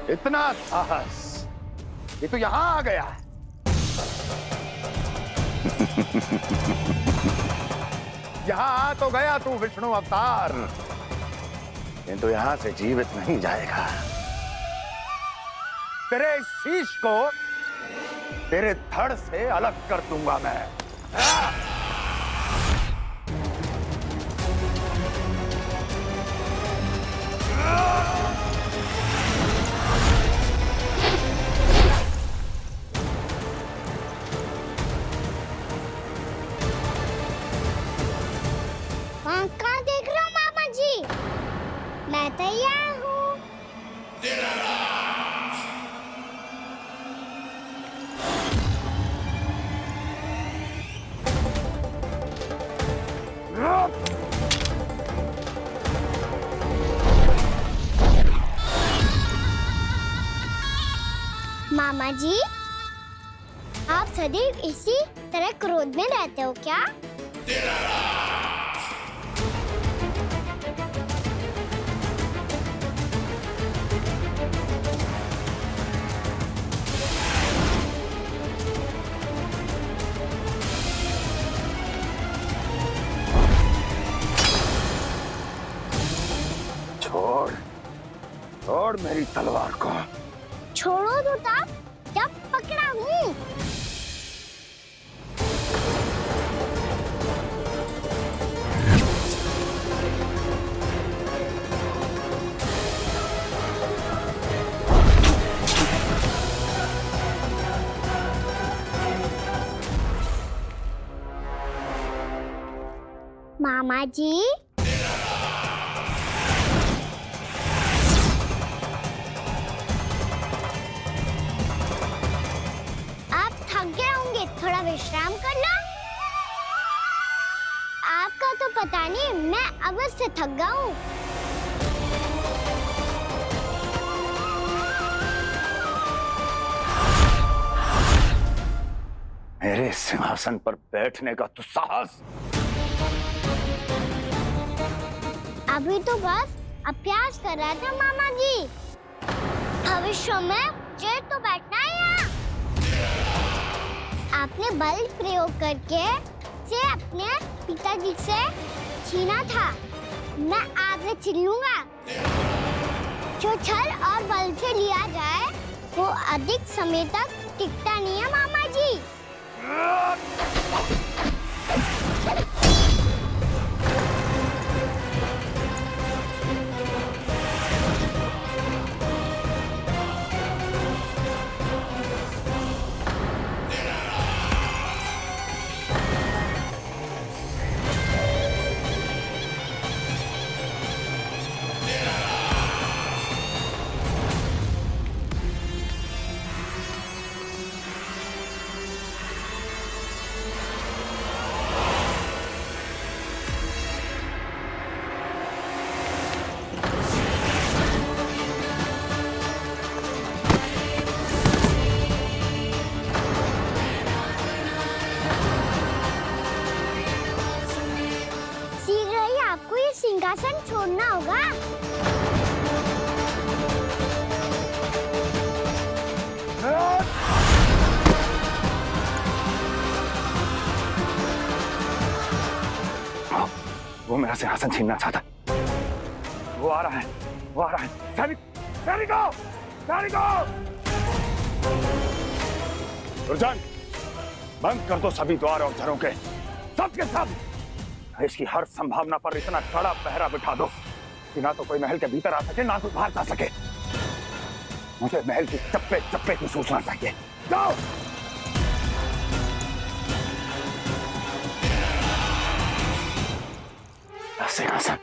इतना साहस ये तो यहां आ गया। यहां आ तो गया तू विष्णु अवतार, किंतु यहां से जीवित नहीं जाएगा। तेरे शीश को तेरे धड़ से अलग कर दूंगा मैं। कहाँ देख रहे हो मामा जी? मैं तैयार हूँ। मामा जी, आप सदैव इसी तरह क्रोध में रहते हो क्या? छोड़ छोड़ मेरी तलवार को। छोड़ो तो तब जब पकड़ा हूँ। मामा जी, आप थक गए होंगे, थोड़ा विश्राम कर लो। आपका तो पता नहीं, मैं अवश्य थक गया हूँ। मेरे सिंहासन पर बैठने का तू साहस। अभी तो बस अभ्यास कर रहा था मामा जी। भविष्य में मुझे तो बैठना है यहाँ। आपने बल प्रयोग करके से अपने पिताजी से छीना था। मैं आपसे छीन लूंगा। जो छल और बल से लिया जाए वो अधिक समय तक टिकता नहीं है मामा जी। सिंहासन छोड़ना होगा। वो मेरा सिंहासन छीनना चाहता। वो आ रहा है, वो आ रहा है। सैनिकों, दुर्जन, बंद कर दो सभी द्वार और घरों के, सब के सब। इसकी हर संभावना पर इतना कड़ा पहरा बिठा दो कि ना तो कोई महल के भीतर आ सके, ना कोई बाहर जा सके। मुझे महल की चप्पे चप्पे की सूचना चाहिए। जाओ। सिंहासन।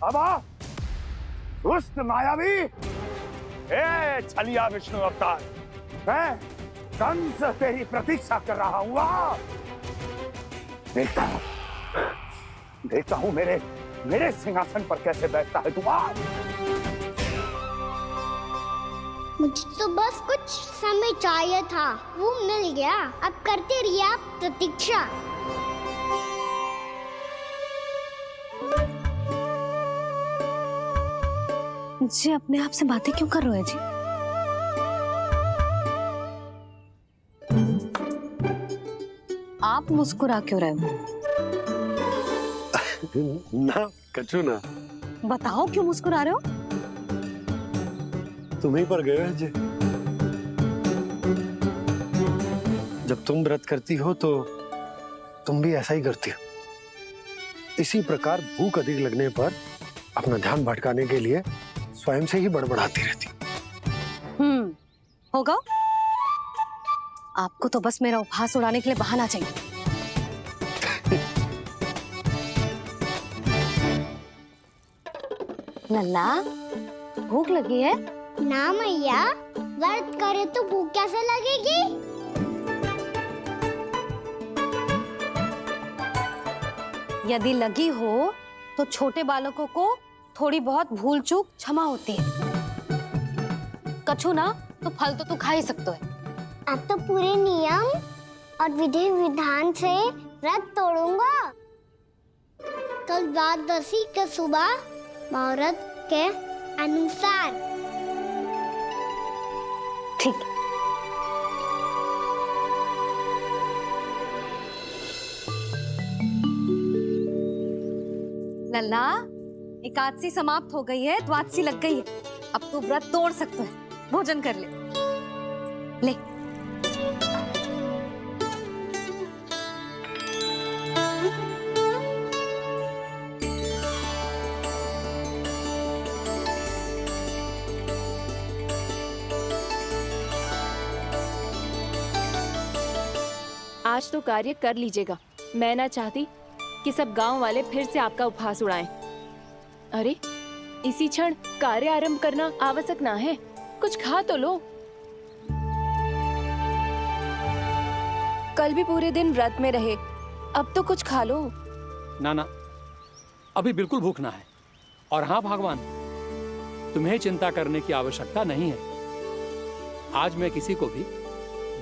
अब आ, दुष्ट मायावी, ए छलिया विष्णु अवतार, मैं कंस तेरी प्रतीक्षा कर रहा हूँ। देखता हूँ मेरे सिंहासन पर कैसे बैठता है तू। मुझे तो बस कुछ समय चाहिए था, वो मिल गया। अब करते रहिए आप प्रतीक्षा। जी अपने आप से बातें क्यों कर रहे हैं जी? आप मुस्कुरा क्यों रहे हो? ना कछु ना। बताओ क्यों मुस्कुरा रहे हो? तुम्हीं पर गए हैं जी। जब तुम व्रत करती हो तो तुम भी ऐसा ही करती हो। इसी प्रकार भूख अधिक लगने पर अपना ध्यान भटकाने के लिए स्वयं से ही बड़बड़ाती रहती। होगा। आपको तो बस मेरा उपहास उड़ाने के लिए बहाना चाहिए। लल्ला, भूख लगी है? ना मैया, व्रत करे तो भूख कैसे लगेगी? यदि लगी हो तो छोटे बालकों को थोड़ी बहुत भूल चूक क्षमा होती है। कछु ना तो फल तो तू खा ही सकते है। अब तो पूरे नियम और विधि विधान से व्रत तोड़ूंगा। कल द्वादशी के सुबह मुहूर्त के अनुसार। ठीक। लल्ला, एकादशी समाप्त हो गई है, द्वादशी लग गई है। अब तू व्रत तोड़ सकते है। भोजन कर ले। ले। आज तो कार्य कर लीजिएगा। मैं ना चाहती कि सब गांव वाले फिर से आपका उपहास उड़ाएं। अरे, इसी क्षण कार्य आरंभ करना आवश्यक ना है। कुछ खा तो लो। कल भी पूरे दिन व्रत में रहे, अब तो कुछ खा लो। ना ना, अभी बिल्कुल भूख ना है। और हाँ भगवान, तुम्हें चिंता करने की आवश्यकता नहीं है। आज मैं किसी को भी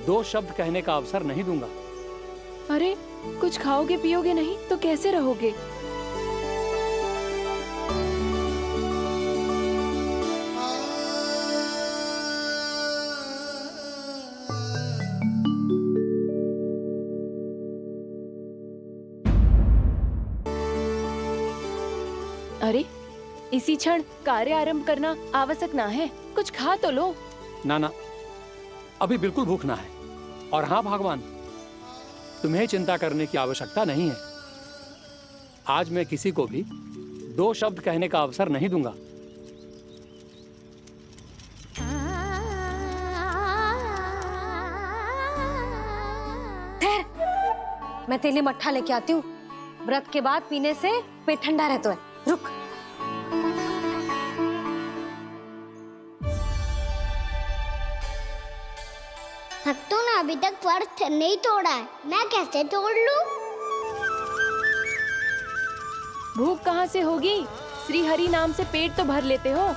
2 शब्द कहने का अवसर नहीं दूंगा। अरे, कुछ खाओगे पियोगे नहीं तो कैसे रहोगे? अरे, इसी क्षण कार्य आरंभ करना आवश्यक ना है। कुछ खा तो लो। ना ना, अभी बिल्कुल भूख ना है। और हाँ भगवान, तुम्हें चिंता करने की आवश्यकता नहीं है। आज मैं किसी को भी 2 शब्द कहने का अवसर नहीं दूंगा। मैं तेरे लिए मट्ठा लेके आती हूँ। व्रत के बाद पीने से पेट ठंडा रहता है। रुक। भक्तों ने अभी तक व्रत नहीं तोड़ा है, मैं कैसे तोड़ लूं? भूख कहाँ से होगी? श्री हरि नाम से पेट तो भर लेते हो।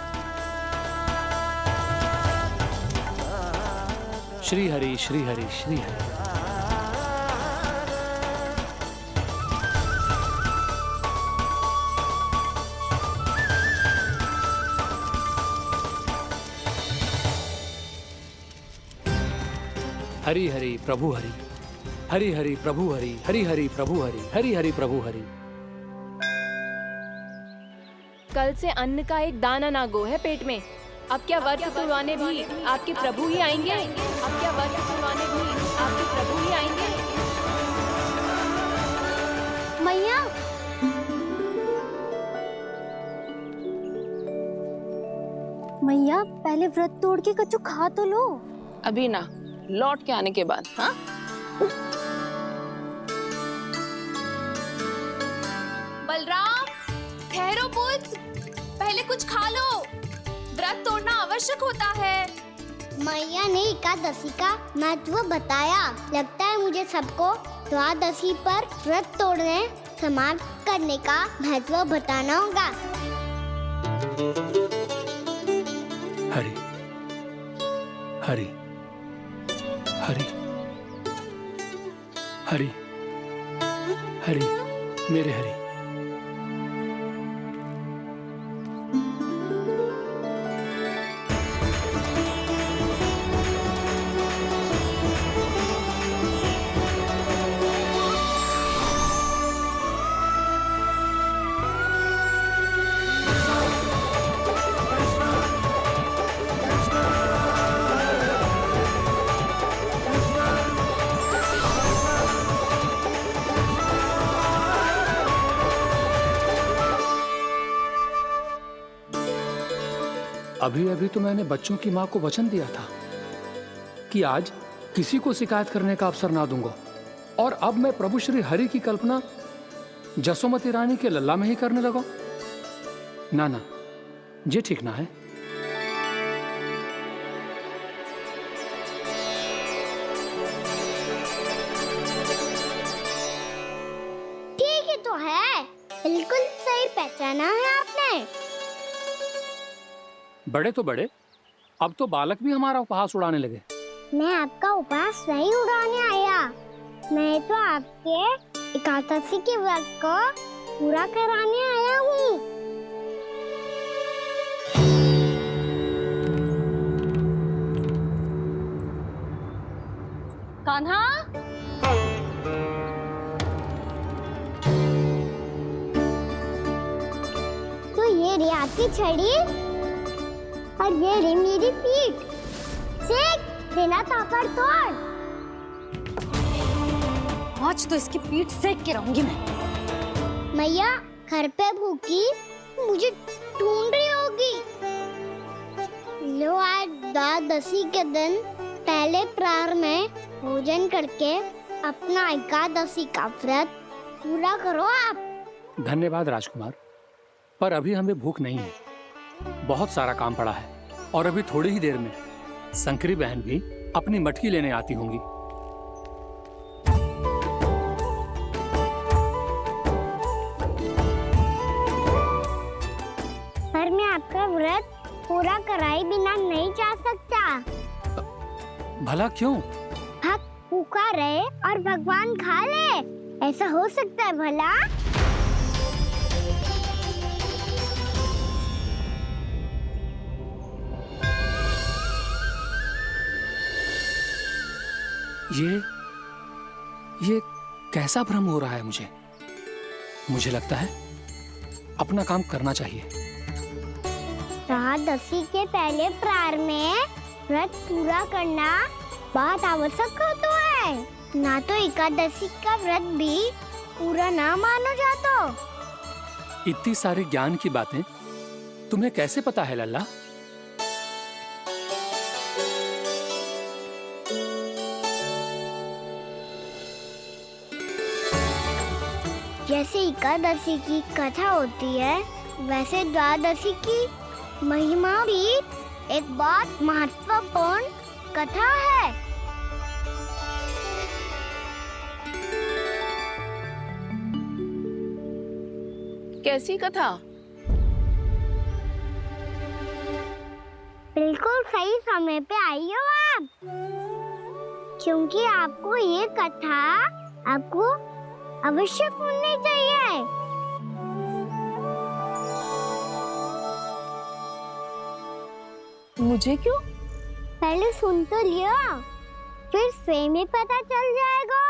श्री हरि श्री हरि श्री हरि। हरि हरि प्रभु हरि, हरि हरि प्रभु हरि, हरि हरि प्रभु हरि, हरि हरि प्रभु हरि। कल से अन्न का एक दाना ना गो है पेट में। अब क्या व्रत तुड़वाने भी आपके प्रभु ही आएंगे? अब क्या व्रत तुड़वाने भी आपके प्रभु ही आएंगे? मैया, मैया पहले व्रत तोड़ के कछु खा तो लो। अभी ना, लौट के आने के बाद। हाँ, बलराम, ठहरो पुत्र, पहले कुछ खा लो। व्रत तोड़ना आवश्यक होता है। मैया ने एकादशी का महत्व बताया। लगता है मुझे सबको द्वादशी पर व्रत तोड़ने समाप्त करने का महत्व बताना होगा। हरि हरि हरि हरि हरि, मेरे हरि। अभी अभी तो मैंने बच्चों की माँ को वचन दिया था कि आज किसी को शिकायत करने का अवसर ना दूंगा, और अब मैं प्रभु श्री हरि की कल्पना जसोमती रानी के लल्ला में ही करने लगा। ना ना, ये ठीक ना है। ठीक ही तो है, बिल्कुल सही पहचाना है आपने। बड़े तो बड़े, अब तो बालक भी हमारा उपहास उड़ाने लगे। मैं आपका उपहास नहीं उड़ाने आया, मैं तो आपके एकादशी के व्रत को पूरा कराने आया हूँ। कान्हा, तो ये रे आपकी छड़ी और ये रे मेरी पीठ, सेक देना तापर तोड़। आज तो इसकी पीठ सेक के रहूंगी मैं। मैया घर पे भूखी मुझे ढूंढ रही होगी। लो आज द्वादशी के दिन पहले प्रहर में भोजन करके अपना एकादशी का व्रत पूरा करो आप। धन्यवाद राजकुमार, पर अभी हमें भूख नहीं है। बहुत सारा काम पड़ा है, और अभी थोड़ी ही देर में शंकरी बहन भी अपनी मटकी लेने आती होंगी। पर मैं आपका व्रत पूरा कराए बिना नहीं जा सकता। भला क्यों? भक्त भूखा रहे और भगवान खा ले, ऐसा हो सकता है भला? ये कैसा भ्रम हो रहा है मुझे? मुझे लगता है अपना काम करना चाहिए। द्वादशी के पहले प्रहर में व्रत पूरा करना बहुत आवश्यक होता है, ना तो एकादशी का व्रत भी पूरा ना मानो जातो। इतनी सारी ज्ञान की बातें तुम्हें कैसे पता है लल्ला? जैसे एकादशी की कथा होती है, वैसे द्वादशी की महिमा भी एक बहुत महत्वपूर्ण कथा है। कैसी कथा? बिल्कुल सही समय पे आई हो आप, क्योंकि आपको ये कथा आपको अवश्य सुननी चाहिए। मुझे क्यों? पहले सुन तो लियो, फिर स्वयं ही पता चल जाएगा।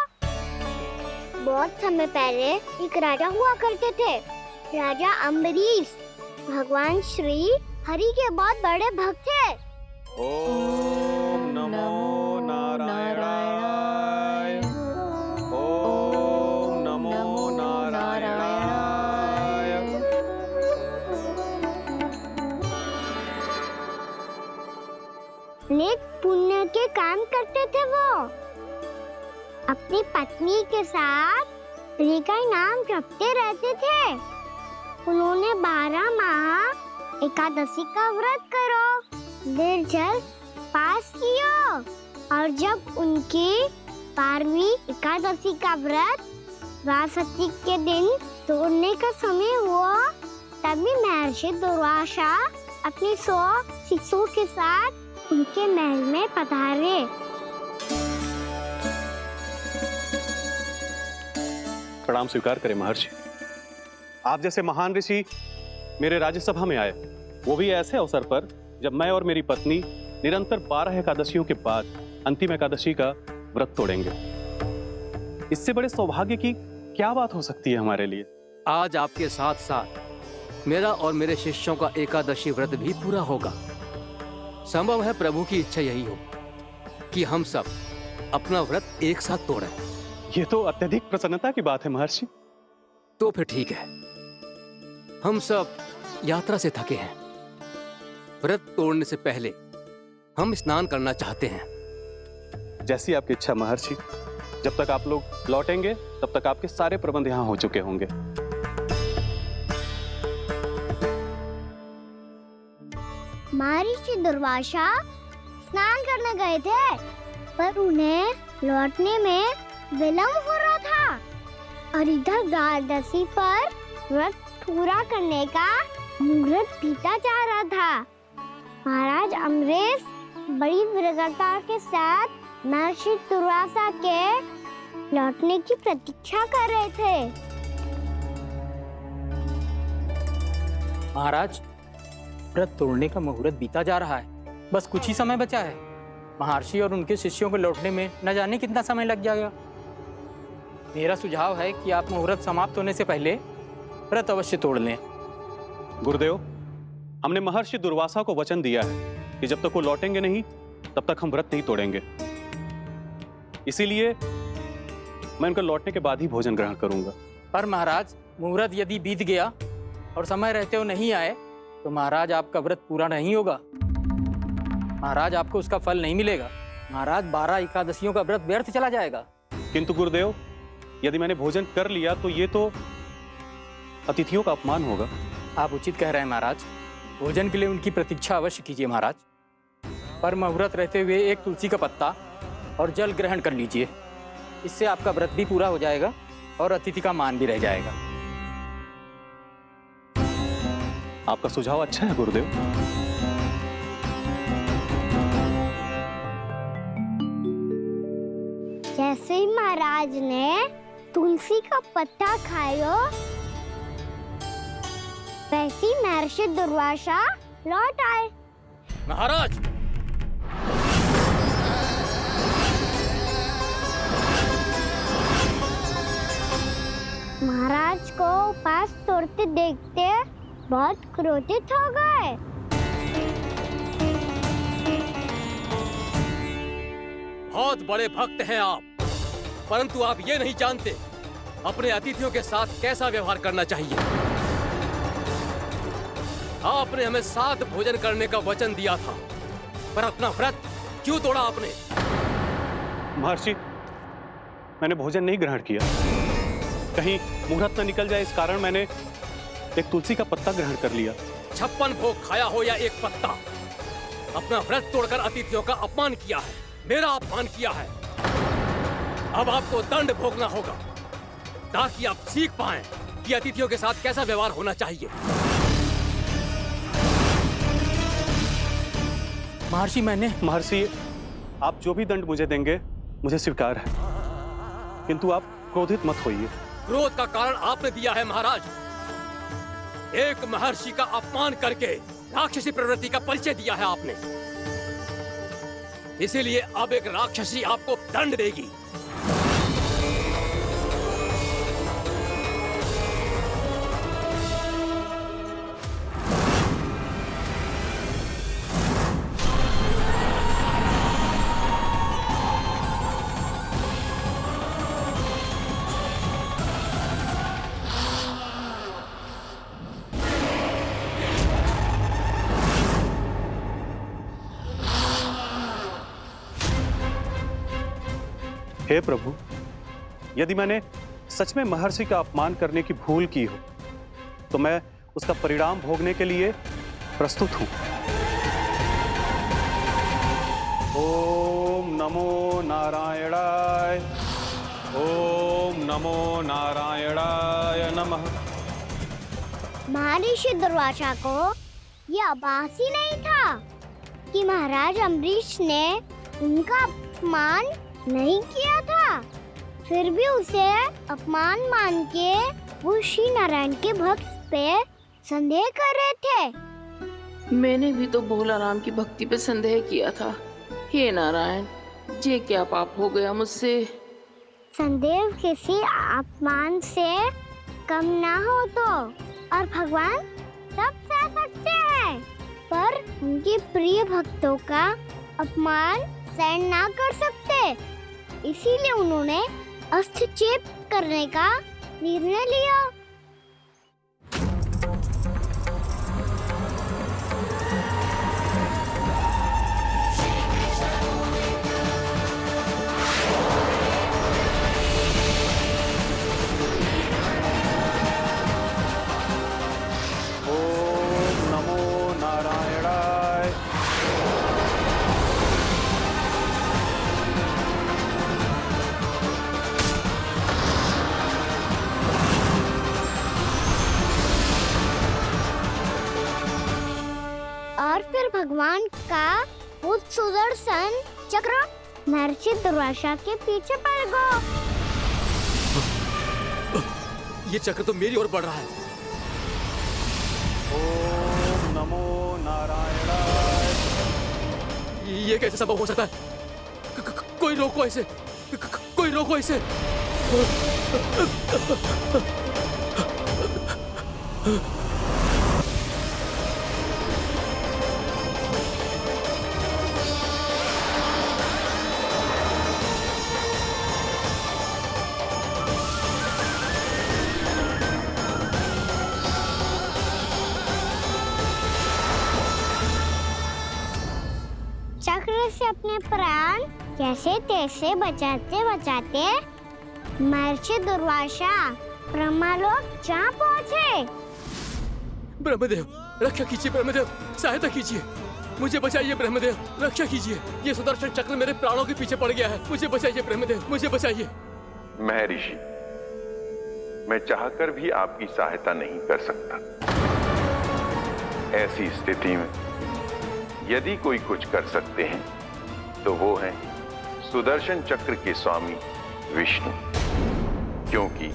बहुत समय पहले एक राजा हुआ करते थे, राजा अम्बरीश। भगवान श्री हरि के बहुत बड़े भक्त थे। ओम नमो नारायणाय। ओम नमो नारायणाय। नेक पुण्य के काम करते थे वो। अपनी पत्नी के साथ हरि का नाम जपते रहते थे। उन्होंने 12 माह एकादशी का व्रत करो निर्जल पास किया, और जब उनकी 12वीं एकादशी का व्रत द्वादशी के दिन तोड़ने का समय हुआ, तभी महर्षि दुर्वासा अपनी 100 शिष्यों के साथ उनके महल में पधारे। प्रणाम स्वीकार करें महर्षि। आप जैसे महान ऋषि मेरे राज्यसभा में आए, वो भी ऐसे अवसर पर जब मैं और मेरी पत्नी निरंतर 12 एकादशियों के बाद अंतिम एकादशी का व्रत तोड़ेंगे। इससे बड़े सौभाग्य की क्या बात हो सकती है हमारे लिए? आज आपके साथ साथ मेरा और मेरे शिष्यों का एकादशी व्रत भी पूरा होगा। संभव है प्रभु की इच्छा यही हो कि हम सब अपना व्रत एक साथ तोड़ें। ये तो अत्यधिक प्रसन्नता की बात है महर्षि। तो फिर ठीक है, हम सब यात्रा से थके हैं, व्रत तोड़ने से पहले हम स्नान करना चाहते हैं। जैसी आपकी इच्छा महर्षि। जब तक आप लोग लौटेंगे तब तक आपके सारे प्रबंध यहाँ हो चुके होंगे। महर्षि दुर्वासा स्नान करने गए थे, पर उन्हें लौटने में विलंब हो रहा था और इधर द्वादशी पर व्रत पूरा करने का मुहूर्त बीता जा रहा था। महाराज अम्बरीश बड़ी विरगता के साथ महर्षि दुर्वासा के लौटने की प्रतीक्षा कर रहे थे। महाराज, व्रत तोड़ने का मुहूर्त बीता जा रहा है, बस कुछ ही समय बचा है। महर्षि और उनके शिष्यों को लौटने में न जाने कितना समय लग जाएगा। मेरा सुझाव है कि आप मुहूर्त समाप्त होने से पहले व्रत अवश्य तोड़ लें। गुरुदेव, हमने महर्षि दुर्वासा को वचन दिया है कि जब तक वो लौटेंगे नहीं तब तक हम व्रत नहीं तोड़ेंगे। इसीलिए मैं उनका लौटने के बाद ही भोजन ग्रहण करूंगा। पर महाराज, मुहूर्त यदि बीत गया और समय रहते हुए नहीं आए तो महाराज आपका व्रत पूरा नहीं होगा। महाराज, आपको उसका फल नहीं मिलेगा। महाराज, 12 एकादशियों का व्रत व्यर्थ चला जाएगा। किंतु गुरुदेव, यदि मैंने भोजन कर लिया तो ये तो अतिथियों का अपमान होगा। आप उचित कह रहे हैं महाराज। भोजन के लिए उनकी प्रतीक्षा अवश्य कीजिए महाराज। पर मुहूर्त रहते हुए एक तुलसी का पत्ता और जल ग्रहण कर लीजिए। इससे आपका व्रत भी पूरा हो जाएगा और अतिथि का मान भी रह जाएगा। आपका सुझाव अच्छा है गुरुदेव। जैसे ही महाराज ने तुलसी का पत्ता खाया, वैसे ही महर्षि दुर्वासा लौट आए। महाराज, महाराज को उपास तोड़ते देखते बहुत क्रोधित हो गए। बहुत बड़े भक्त हैं आप, परंतु आप ये नहीं जानते अपने अतिथियों के साथ कैसा व्यवहार करना चाहिए। आपने हमें साथ भोजन करने का वचन दिया था, पर अपना व्रत क्यों तोड़ा आपने? महर्षि, मैंने भोजन नहीं ग्रहण किया। कहीं मुहूर्त न निकल जाए इस कारण मैंने एक तुलसी का पत्ता ग्रहण कर लिया। 56 भोग खाया हो या एक पत्ता, अपना व्रत तोड़कर अतिथियों का अपमान किया है, मेरा अपमान किया है। अब आपको दंड भोगना होगा ताकि आप सीख पाएं कि अतिथियों के साथ कैसा व्यवहार होना चाहिए। महर्षि, आप जो भी दंड मुझे देंगे मुझे स्वीकार है, किंतु आप क्रोधित मत होइए। क्रोध का कारण आपने दिया है महाराज। एक महर्षि का अपमान करके राक्षसी प्रवृत्ति का परिचय दिया है आपने। इसीलिए अब एक राक्षसी आपको दंड देगी। हे प्रभु, यदि मैंने सच में महर्षि का अपमान करने की भूल की हो तो मैं उसका परिणाम भोगने के लिए प्रस्तुत हूं। ओम नमो नारायणाय, ओम नमो नारायणाय नमः। महर्षि दुर्वासा को यह आभास ही नहीं था कि महाराज अम्बरीश ने उनका अपमान नहीं किया था। फिर भी उसे अपमान मान के वो श्री नारायण के भक्त पे संदेह कर रहे थे। मैंने भी तो भोला राम की भक्ति पे संदेह किया था। हे नारायण, ये क्या पाप हो गया मुझसे? संदेह किसी अपमान से कम ना हो तो, और भगवान सब सह सकते हैं, पर उनके प्रिय भक्तों का अपमान सहन ना कर सकते। इसीलिए उन्होंने हस्तक्षेप करने का निर्णय लिया। भगवान का भूत सुदर्शन चक्र महर्षि दुर्वासा के पीछे पड़ गया। ये चक्र तो मेरी ओर बढ़ रहा है। ओम नमो नारायणाय। ये कैसे संभव हो सकता है? कोई रोको इसे, कोई रोको इसे। चक्र से अपने प्राण कैसे तैसे बचाते बचाते महर्षि दुर्वासा ब्रह्मलोक जहाँ पहुँचे। ब्रह्मदेव रक्षा कीजिए, ब्रह्मदेव सहायता कीजिए, मुझे बचाइए ब्रह्मदेव, रक्षा कीजिए। ये सुदर्शन चक्र मेरे प्राणों के पीछे पड़ गया है, मुझे बचाइए ब्रह्मदेव, मुझे बचाइए। महर्षि, मैं चाहकर भी आपकी सहायता नहीं कर सकता। ऐसी स्थिति में यदि कोई कुछ कर सकते हैं तो वो है सुदर्शन चक्र के स्वामी विष्णु, क्योंकि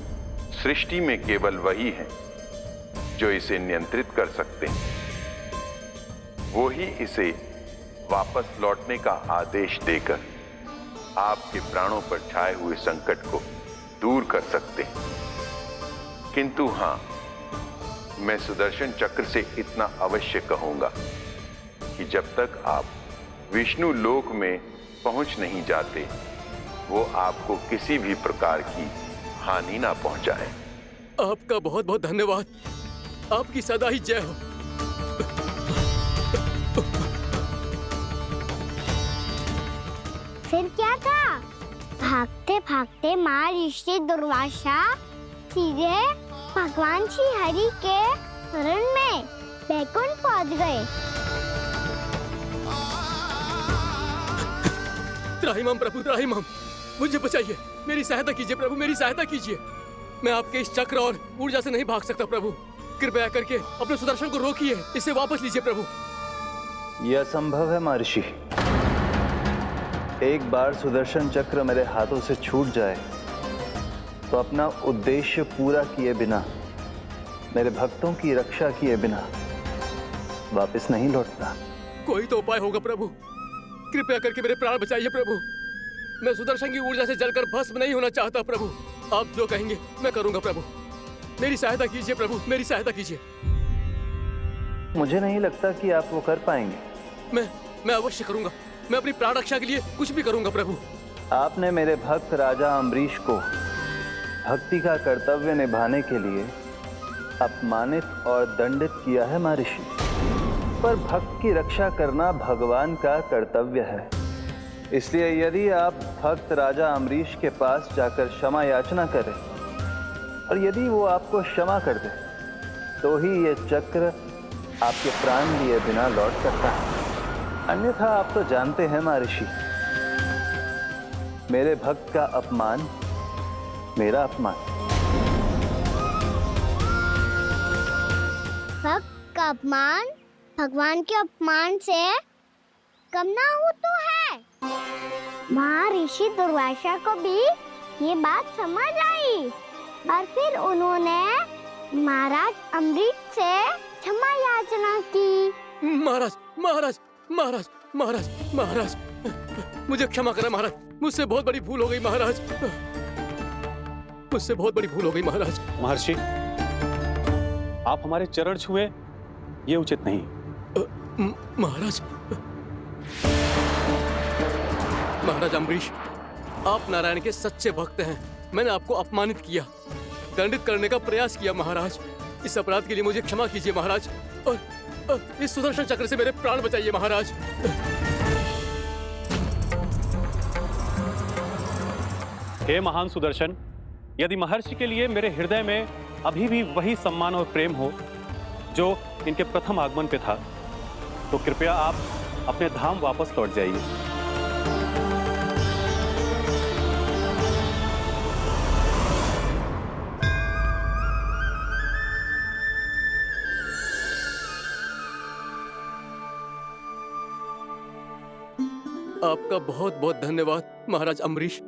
सृष्टि में केवल वही है जो इसे नियंत्रित कर सकते हैं। वो ही इसे वापस लौटने का आदेश देकर आपके प्राणों पर छाए हुए संकट को दूर कर सकते हैं। किंतु हां, मैं सुदर्शन चक्र से इतना अवश्य कहूंगा कि जब तक आप विष्णु लोक में पहुंच नहीं जाते, वो आपको किसी भी प्रकार की हानि ना पहुंचाए। आपका बहुत बहुत धन्यवाद, आपकी सदा ही जय हो। फिर क्या था? भागते भागते महर्षि दुर्वासा सीधे भगवान श्री हरि के शरण में बैकुंठ पहुंच गए। त्राहिमाम प्रभु, त्राहिमाम, मुझे बचाइए, मेरी सहायता कीजिए प्रभु, मेरी सहायता कीजिए। मैं आपके इस चक्र और ऊर्जा से नहीं भाग सकता प्रभु, कृपया करके अपने सुदर्शन को रोकिए, इसे वापस लीजिए प्रभु। यह असंभव है महर्षि। एक बार सुदर्शन चक्र मेरे हाथों से छूट जाए तो अपना उद्देश्य पूरा किए बिना, मेरे भक्तों की रक्षा किए बिना वापस नहीं लौटता। कोई तो उपाय होगा प्रभु, कृपया करके मेरे प्राण बचाइए प्रभु। मैं सुदर्शन की ऊर्जा से जलकर भस्म नहीं होना चाहता प्रभु। आप जो कहेंगे मैं करूंगा प्रभु, मेरी सहायता कीजिए प्रभु, मेरी सहायता कीजिए। मुझे नहीं लगता कि आप वो कर पाएंगे। मैं अवश्य करूंगा, मैं अपनी प्राण रक्षा के लिए कुछ भी करूंगा प्रभु। आपने मेरे भक्त राजा अम्बरीश को भक्ति का कर्तव्य निभाने के लिए अपमानित और दंडित किया है महर्षि, पर भक्त की रक्षा करना भगवान का कर्तव्य है। इसलिए यदि आप भक्त राजा अम्बरीश के पास जाकर क्षमा याचना करें और यदि वो आपको क्षमा कर दे तो ही ये चक्र आपके प्राण लिए बिना लौट सकता है। अन्यथा आप तो जानते हैं महर्षि, मेरे भक्त का अपमान मेरा अपमान। भक्त का अपमान भगवान के अपमान से कम ना हो तो है। महर्षि दुर्वासा को भी ये बात समझ आई और फिर उन्होंने महाराज अम्बरीश से क्षमा याचना की। महाराज महाराज महाराज महाराज महाराज, मुझे क्षमा करें महाराज, मुझसे बहुत बड़ी भूल हो गई महाराज, मुझसे बहुत बड़ी भूल हो गई महाराज। महर्षि, आप हमारे चरण छुए ये उचित नहीं। महाराज, महाराज अम्बरीश, आप नारायण के सच्चे भक्त हैं। मैंने आपको अपमानित किया, दंडित करने का प्रयास किया महाराज। इस अपराध के लिए मुझे क्षमा कीजिए महाराज, और इस सुदर्शन चक्र से मेरे प्राण बचाइए महाराज। हे महान सुदर्शन, यदि महर्षि के लिए मेरे हृदय में अभी भी वही सम्मान और प्रेम हो जो इनके प्रथम आगमन पे था, तो कृपया आप अपने धाम वापस लौट जाइए। आपका बहुत बहुत धन्यवाद महाराज अम्बरीश।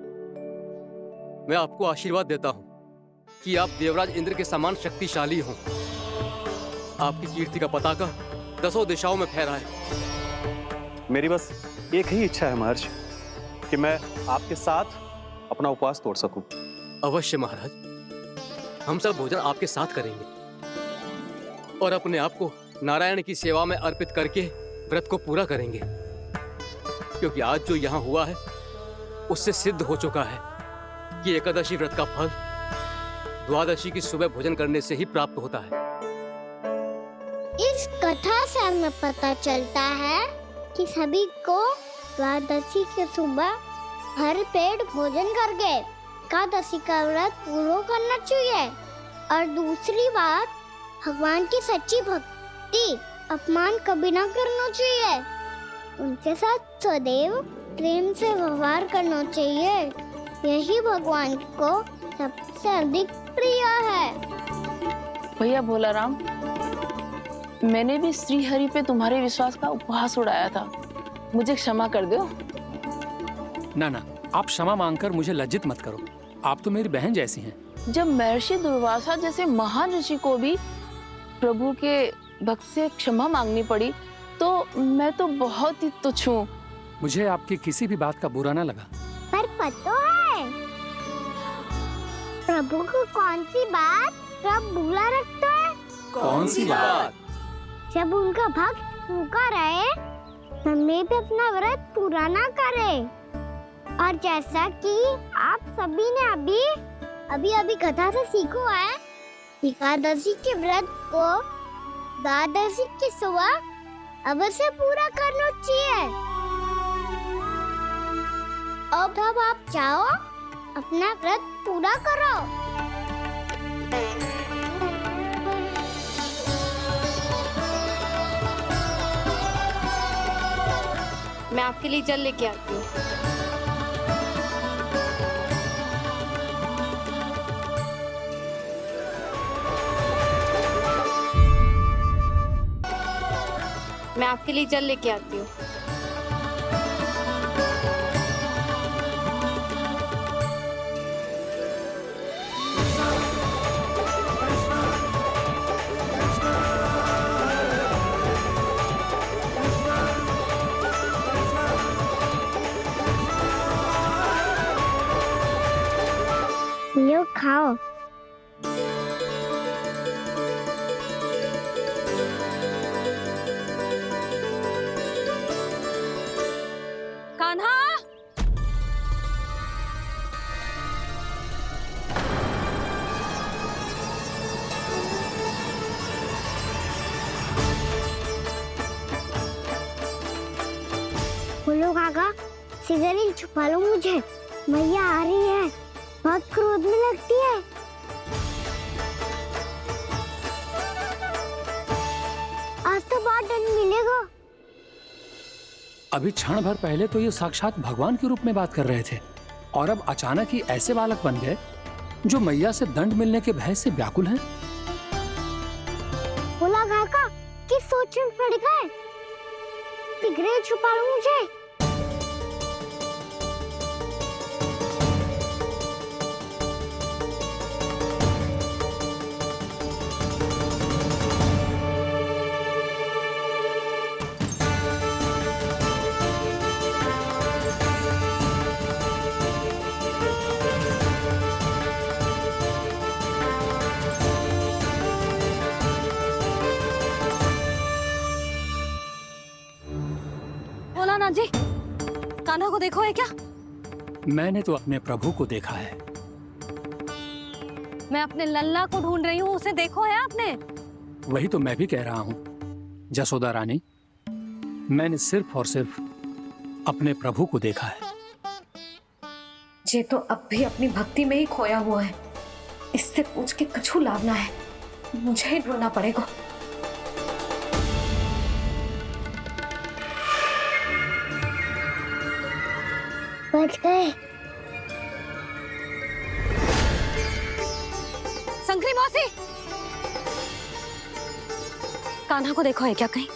मैं आपको आशीर्वाद देता हूँ कि आप देवराज इंद्र के समान शक्तिशाली हों। आपकी कीर्ति का पताका 10 दिशाओं में फहराए। मेरी बस एक ही इच्छा है महर्षि कि मैं आपके साथ अपना उपवास तोड़ सकूं। अवश्य महाराज, हम सब भोजन आपके साथ करेंगे और अपने आप को नारायण की सेवा में अर्पित करके व्रत को पूरा करेंगे, क्योंकि आज जो यहाँ हुआ है उससे सिद्ध हो चुका है कि एकादशी व्रत का फल द्वादशी की सुबह भोजन करने से ही प्राप्त होता है। इस कथा से हमें पता चलता है कि सभी को द्वादशी के सुबह भर पेट भोजन करके एकादशी का व्रत पूरा करना चाहिए। और दूसरी बात, भगवान की सच्ची भक्ति अपमान कभी ना करना चाहिए। उनके साथ सदैव प्रेम से व्यवहार करना चाहिए। यही भगवान को सबसे अधिक प्रिय है। भैया भोलाराम, मैंने भी श्री हरि पे तुम्हारे विश्वास का उपहास उड़ाया था, मुझे क्षमा कर दो। ना ना, आप क्षमा मांगकर मुझे लज्जित मत करो। आप तो मेरी बहन जैसी हैं। जब महर्षि दुर्वासा जैसे महान ऋषि को भी प्रभु के भक्त से क्षमा मांगनी पड़ी, तो मैं तो बहुत ही तुच्छ हूँ। मुझे आपकी किसी भी बात का बुरा ना लगा। पर पता है प्रभु को कौन सी बात कब बुरा रखता है? कौन सी बात? जब उनका भक्त भूखा रहे, हमें भी अपना व्रत पूरा ना करे। और जैसा कि आप सभी ने अभी कथा से सीखो है, एकादशी के व्रत को द्वादशी की सुबह अवश्य पूरा करना चाहिए। अब आप जाओ, अपना व्रत पूरा करो। मैं आपके लिए जल लेके आती हूँ। मैं आपके लिए जल लेके आती हूँ। लो खाओ। कान्हा, बोलो काका, सिगरेट छुपा लो मुझे, मैया आ रही है, बहुत क्रोध में लगती है। आज तो बहुत दंड मिलेगा। अभी क्षण भर पहले तो ये साक्षात भगवान के रूप में बात कर रहे थे, और अब अचानक ही ऐसे बालक बन गए जो मैया से दंड मिलने के भय से व्याकुल हैं। बोला काका, किस सोच में पड़ गए? सिगरेट छुपा लो मुझे। जी, कान्हा को देखो है क्या? मैंने तो अपने प्रभु को देखा है। मैं अपने लल्ला को ढूंढ रही हूँ, उसे देखो है आपने? वही तो मैं भी कह रहा हूँ जसोदा रानी, मैंने सिर्फ और सिर्फ अपने प्रभु को देखा है। ये तो अब भी अपनी भक्ति में ही खोया हुआ है। इससे पूछ के कछु लाभ ना है, मुझे ही ढूंढना पड़ेगा। बच गए। संकरी मौसी, कान्हा को देखो है क्या कहीं?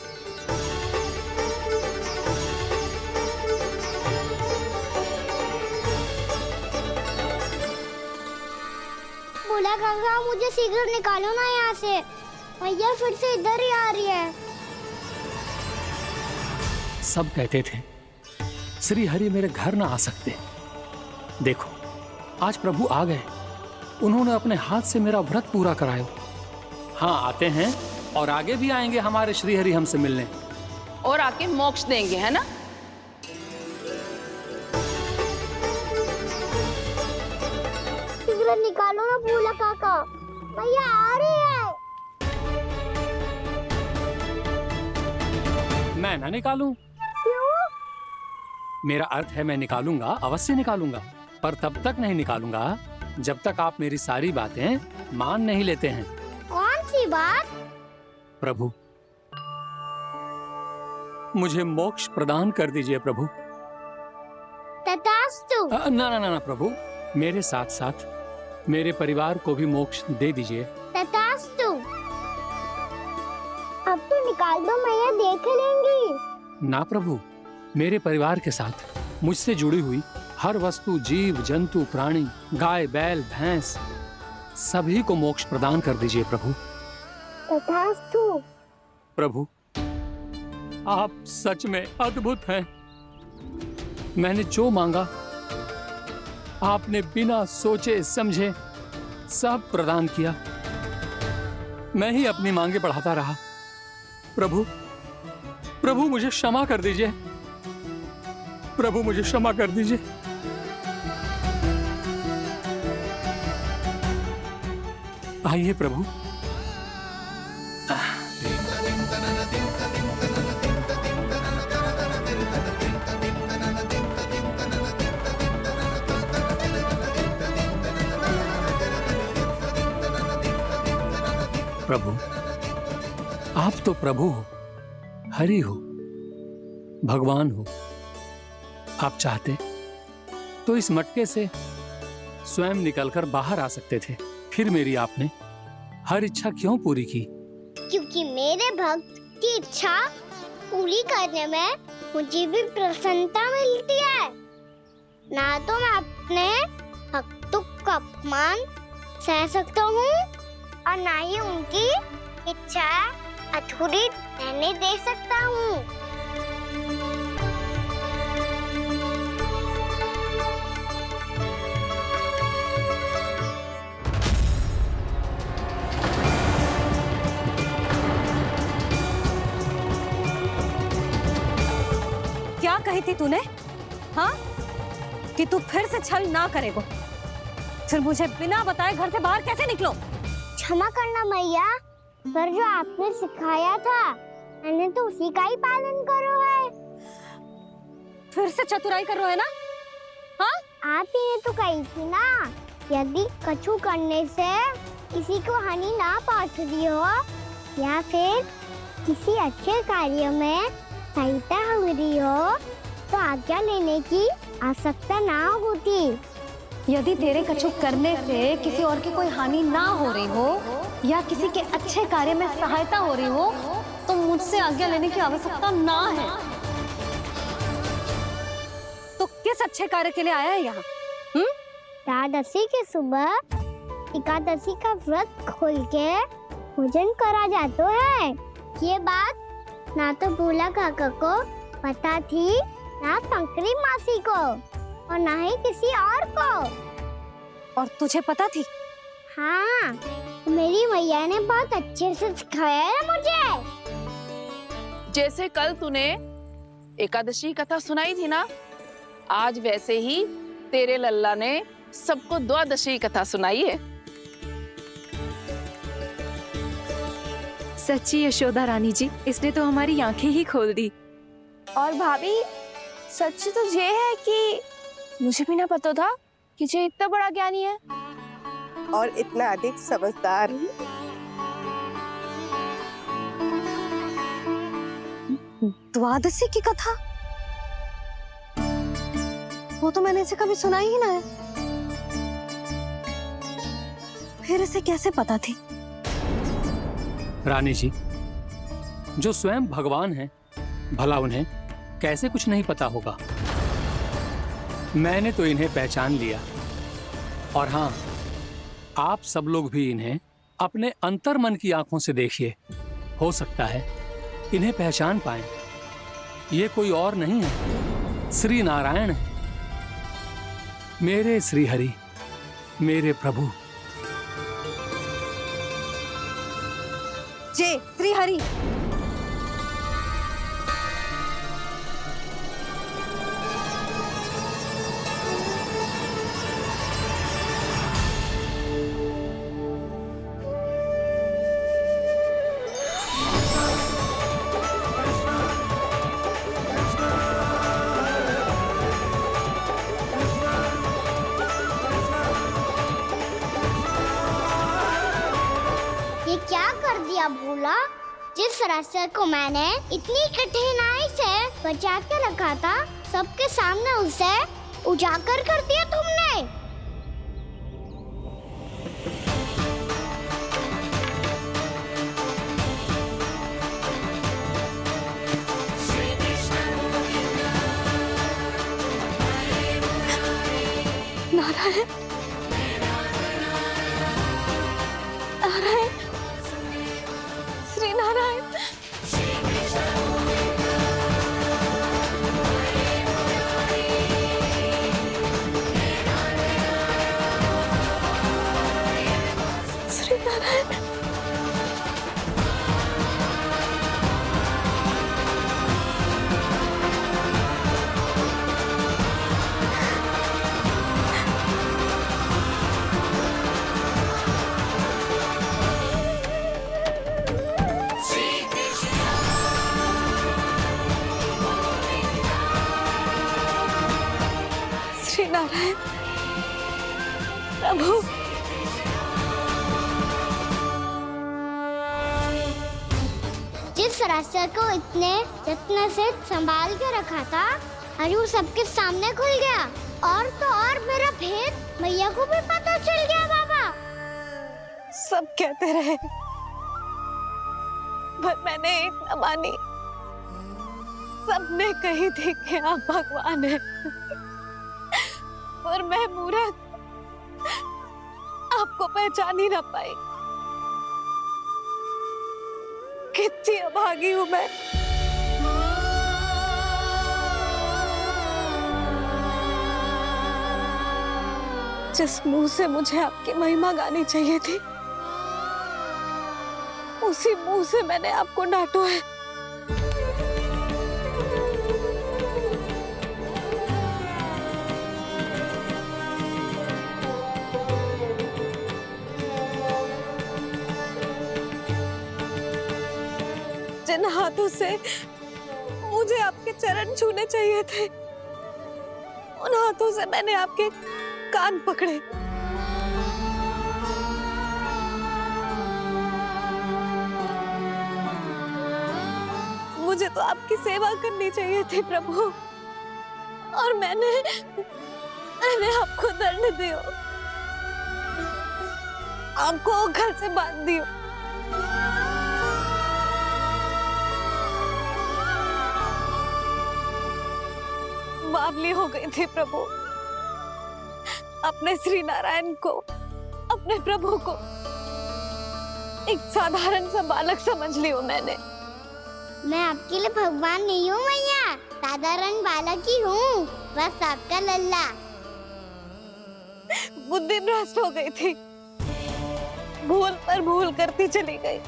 बोला काका मुझे शीघ्र निकालो ना यहाँ से। मैया फिर से इधर ही आ रही है। सब कहते थे श्री हरि मेरे घर ना आ सकते। देखो आज प्रभु आ गए, उन्होंने अपने हाथ से मेरा व्रत पूरा कराया। हाँ आते हैं और आगे भी आएंगे हमारे श्री हरि हमसे मिलने और आके मोक्ष देंगे, है ना? शीघ्र निकालो ना भोला काका, मैया आ रही है। मैं ना निकालूं? क्यों? मेरा अर्थ है मैं निकालूंगा, अवश्य निकालूंगा, पर तब तक नहीं निकालूंगा जब तक आप मेरी सारी बातें मान नहीं लेते हैं। कौन सी बात? प्रभु मुझे मोक्ष प्रदान कर दीजिए प्रभु। तथास्तु। ना ना ना ना प्रभु, मेरे साथ साथ मेरे परिवार को भी मोक्ष दे दीजिए। तथास्तु। अब तो निकाल दो, मैया देख लेंगी। ना प्रभु, मेरे परिवार के साथ मुझसे जुड़ी हुई हर वस्तु, जीव जंतु, प्राणी, गाय बैल भैंस, सभी को मोक्ष प्रदान कर दीजिए प्रभु। तथास्तु। प्रभु आप सच में अद्भुत हैं। मैंने जो मांगा आपने बिना सोचे समझे सब प्रदान किया। मैं ही अपनी मांगे बढ़ाता रहा। प्रभु प्रभु मुझे क्षमा कर दीजिए, प्रभु मुझे क्षमा कर दीजिए। आइए प्रभु। प्रभु आप तो प्रभु हो, हरि हो, भगवान हो। आप चाहते तो इस मटके से स्वयं निकलकर बाहर आ सकते थे, फिर मेरी आपने हर इच्छा क्यों पूरी की? क्योंकि मेरे भक्त की इच्छा पूरी करने में मुझे भी प्रसन्नता मिलती है। ना तो मैं अपने भक्तों का अपमान सह सकता हूँ और ना ही उनकी इच्छा अधूरी रहने दे सकता हूँ। क्या कही थी तूने? हाँ, कि तू फिर से छल ना करेगा। फिर मुझे बिना बताए घर से बाहर कैसे निकलो? क्षमा करना मैया, पर जो आपने सिखाया था मैंने तो उसी का ही पालन करो है। फिर से चतुराई कर रहे हो ना? हाँ? आप ही ने तो कही थी ना, यदि कछु करने से किसी को हानि ना पहुंच रही हो या फिर किसी अच्छे कार्य में सहायता हो रही हो तो आज्ञा लेने की आवश्यकता ना होती। यदि तेरे कछु करने से किसी और की कोई हानि ना हो रही हो या किसी के अच्छे कार्य में सहायता हो रही हो तो मुझसे आज्ञा लेने की आवश्यकता ना है। तो किस अच्छे कार्य के लिए आया है यहाँ? द्वादशी के सुबह एकादशी का व्रत खोल के भोजन करा जाता है। ये बात ना तो भोला काका को पता थी, ना शंकरी मासी को और ना ही किसी और को। और तुझे पता थी? हाँ, मेरी मैया ने बहुत अच्छे से सिखाया है मुझे। जैसे कल तूने एकादशी कथा सुनाई थी ना, आज वैसे ही तेरे लल्ला ने सबको द्वादशी कथा सुनाई है। सच्ची यशोदा रानी जी, इसने तो हमारी आंखें ही खोल दी। और भाभी सच तो ये है कि मुझे भी ना पता था कि ये इतना बड़ा ज्ञानी है और इतना अधिक समझदार। द्वादशी की कथा? वो तो मैंने इसे कभी सुना ही ना है। फिर इसे कैसे पता थी? रानी जी, जो स्वयं भगवान हैं, भला उन्हें कैसे कुछ नहीं पता होगा? मैंने तो इन्हें पहचान लिया। और हाँ, आप सब लोग भी इन्हें अपने अंतर मन की आंखों से देखिए। हो सकता है इन्हें पहचान पाएं। ये कोई और नहीं है, श्री नारायण है, मेरे श्री हरि, मेरे प्रभु। जय श्री हरि। ये क्या कर दिया भोला? जिस रास्ते को मैंने इतनी कठिनाई से बचा के रखा था, सबके सामने उसे उजागर कर दिया तुमने। नारायण, नारायण, श्री नारायण। श्री नारायण। श्री नारायण प्रभु। जिस रास्ते को इतने यत्न से संभाल के रखा था, आज वो सबके सामने खुल गया। और तो और मेरा भेद मैया को भी पता चल गया बाबा। सब कहते रहे पर मैंने एक न मानी। सबने कही थी कि आप भगवान हैं, पर मैं मूरत आपको पहचान ही ना पाई। कितनी अभागी हूं मैं। जिस मुंह से मुझे आपकी महिमा गानी चाहिए थी, उसी मुंह से मैंने आपको डांटा है। जिन हाथों से मुझे आपके चरण छूने चाहिए थे, उन हाथों से मैंने आपके कान पकड़े। मुझे तो आपकी सेवा करनी चाहिए थी प्रभु, और मैंने आपको दंड दियो, आपको घर से बांध दियो। बावली हो गई थी प्रभु। अपने श्री नारायण को, अपने प्रभु को एक साधारण सा बालक समझ लियो मैंने। मैं आपके लिए भगवान नहीं हूँ मैया, साधारण बालक ही हूँ, बस आपका लल्ला। बुद्धि भ्रष्ट हो गई थी, भूल पर भूल करती चली गई।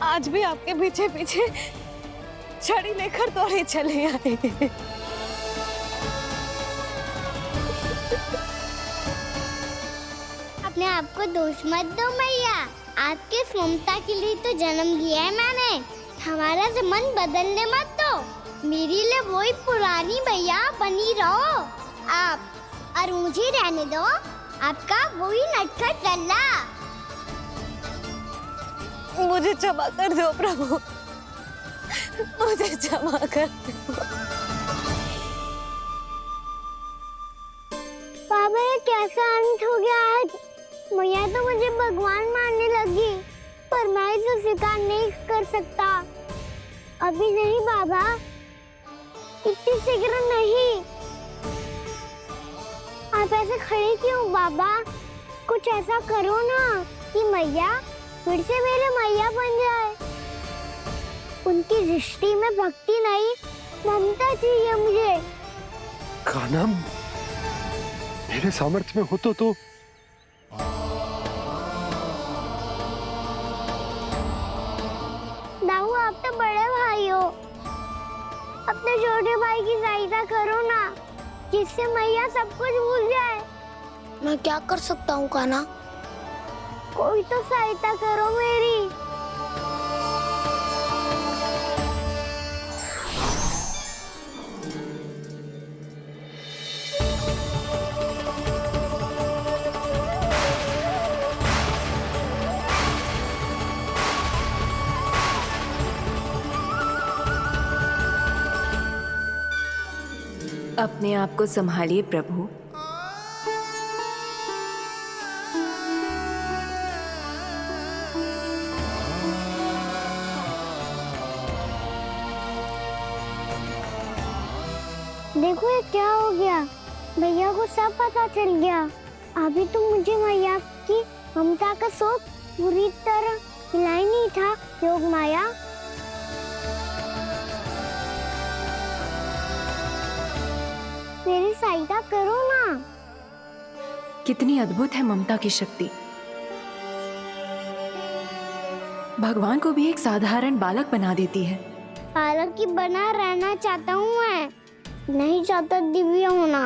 आज भी आपके पीछे पीछे छड़ी लेकर दौड़े चले आए। अपने आप को दोष मत दो मैया, आपके ममता के लिए तो जन्म लिया है मैंने। हमारा से मन बदलने मत दो। मेरे लिए वही पुरानी भैया बनी रहो आप, और मुझे रहने दो आपका वही नटखट लल्ला। मुझे क्षमा कर दो प्रभु, मुझे क्षमा कर दो। बाबा ये कैसा अंत हो गया आज? मैया तो मुझे भगवान मानने लगी, पर मैं इसे स्वीकार नहीं कर सकता। अभी नहीं बाबा, इतनी शीघ्र नहीं। आप ऐसे खड़े क्यों बाबा? कुछ ऐसा करो ना कि मैया फिर से मेरे मैया बन जाए। उनकी दृष्टि में भक्ति नहीं, ममता चाहिए मुझे। कान्हा, मेरे सामर्थ्य में हो तो दाऊ, आप तो बड़े भाई हो, अपने छोटे भाई की सहायता करो ना, जिससे मैया सब कुछ भूल जाए। मैं क्या कर सकता हूँ कान्हा? कोई तो सहायता करो मेरी। अपने आप को संभालिए प्रभु। देखो ये क्या हो गया, भैया को सब पता चल गया। अभी तो मुझे मैया की ममता का शौक पूरी तरह हिला ही नहीं था। योग माया, मेरी सहायता करो ना। कितनी अद्भुत है ममता की शक्ति। भगवान को भी एक साधारण बालक बना देती है। बालक की बना रहना चाहता हूँ मैं, नहीं चाहता दिव्य होना,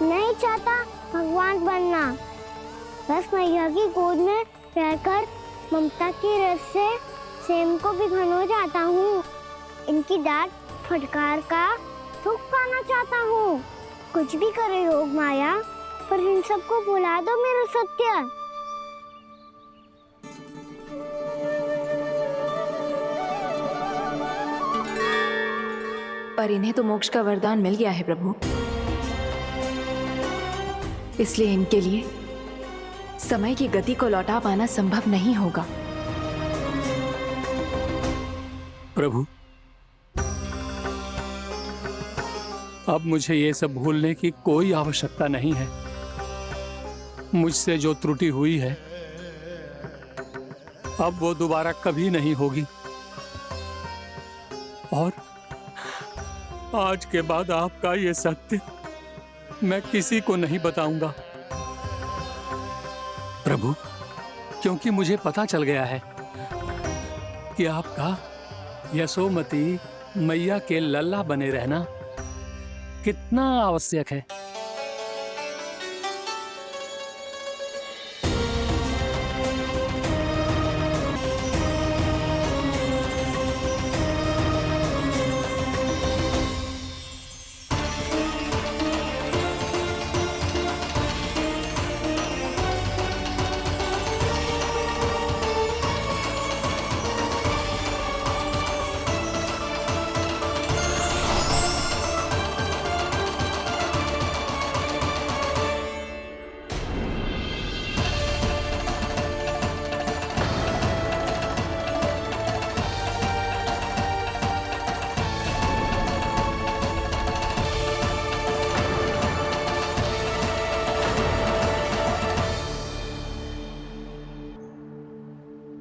नहीं चाहता भगवान बनना। बस मैया की गोद में रहकर ममता की रस से सेम को भी घनो चाहता हूँ। इनकी डांट फटकार का सुख पाना चाहता हूँ। कुछ भी करे योग माया, पर इन सबको भुला दो मेरा सत्य। पर इन्हें तो मोक्ष का वरदान मिल गया है प्रभु, इसलिए इनके लिए समय की गति को लौटा पाना संभव नहीं होगा। प्रभु, अब मुझे ये सब भूलने की कोई आवश्यकता नहीं है। मुझसे जो त्रुटि हुई है अब वो दोबारा कभी नहीं होगी, और आज के बाद आपका ये सत्य मैं किसी को नहीं बताऊंगा प्रभु, क्योंकि मुझे पता चल गया है कि आपका यशोमती मैया के लल्ला बने रहना कितना आवश्यक है।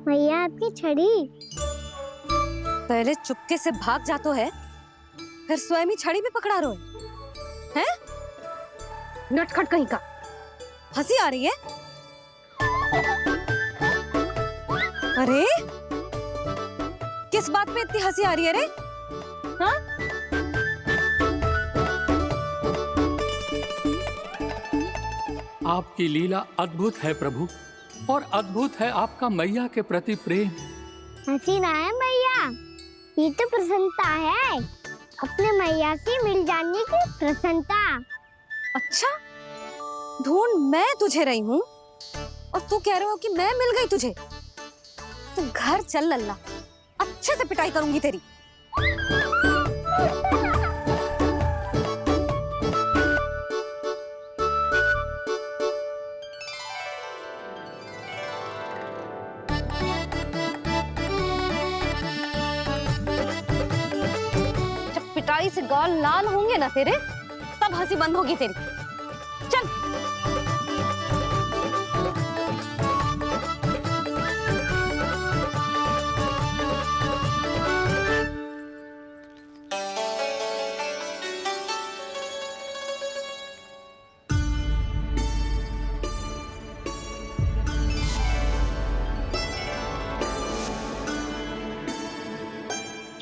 मैया आपकी छड़ी। पहले चुपके से भाग जातो है, फिर स्वयं ही छड़ी में पकड़ा रोए हैं? नटखट कहीं का। हंसी आ रही है? अरे किस बात पे इतनी हंसी आ रही है रे? हाँ? आपकी लीला अद्भुत है प्रभु, और अद्भुत है आपका मैया के प्रति प्रेम। हंसी ना है मैया, ये तो प्रसन्नता है, अपने मैया से मिल जाने की प्रसन्नता। अच्छा, ढूंढ मैं तुझे रही हूँ और तू कह रहे हो कि मैं मिल गई तुझे। तू घर चल लल्ला, अच्छे से पिटाई करूंगी तेरी। पिटाई से गाल लाल होंगे ना तेरे, तब हंसी बंद होगी तेरी। चल।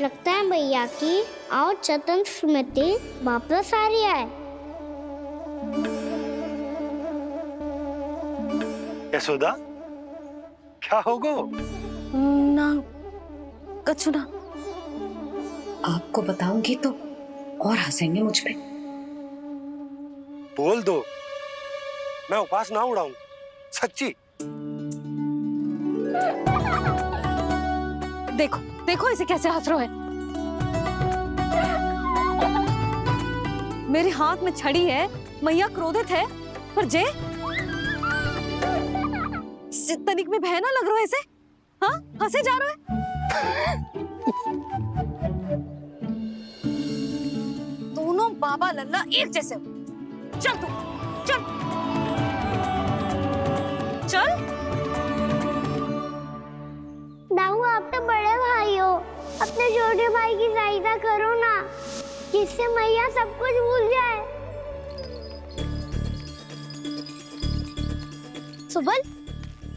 लगता है भैया की और चतन स्मृति वापस आ रही है। यशोदा, क्या होगा? ना कछु ना। आपको बताऊंगी तो और हंसेंगे मुझ पे। बोल दो, मैं उपवास ना उड़ाऊं, सच्ची। देखो देखो इसे कैसे हंस रहा है। मेरे हाथ में छड़ी है, मैया क्रोधित है, पर जे तनिक में बहना लग रहा है इसे। हाँ, हंसे जा रहा है। दोनों बाबा लल्ला एक जैसे हो। चल तू, चल चल। दाऊ, आप तो बड़े भाई हो, अपने छोटे भाई की सहायता करो ना, जिससे मैया सब कुछ भूल जाए। सुबल,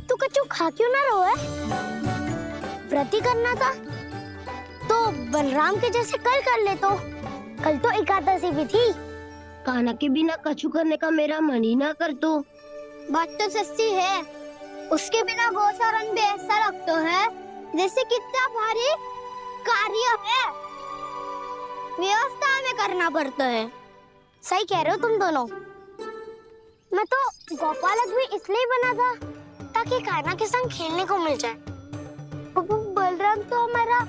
तू कच्चू खा क्यों ना रहो है? व्रत ही करना था तो बलराम के जैसे कल कर ले। तो कल तो एकादशी भी थी। कान्हा के बिना कछु करने का मेरा मन ही ना कर। तो बात तो सच्ची है, उसके बिना गोचारण भी ऐसा लगता है जैसे कितना भारी कार्य है, व्यवस्था में करना पड़ता है। सही कह रहे हो तुम दोनों। मैं तो गोपालक भी इसलिए बना था ताकि कान्हा के संग खेलने को मिल जाए। बलराम तो हमारा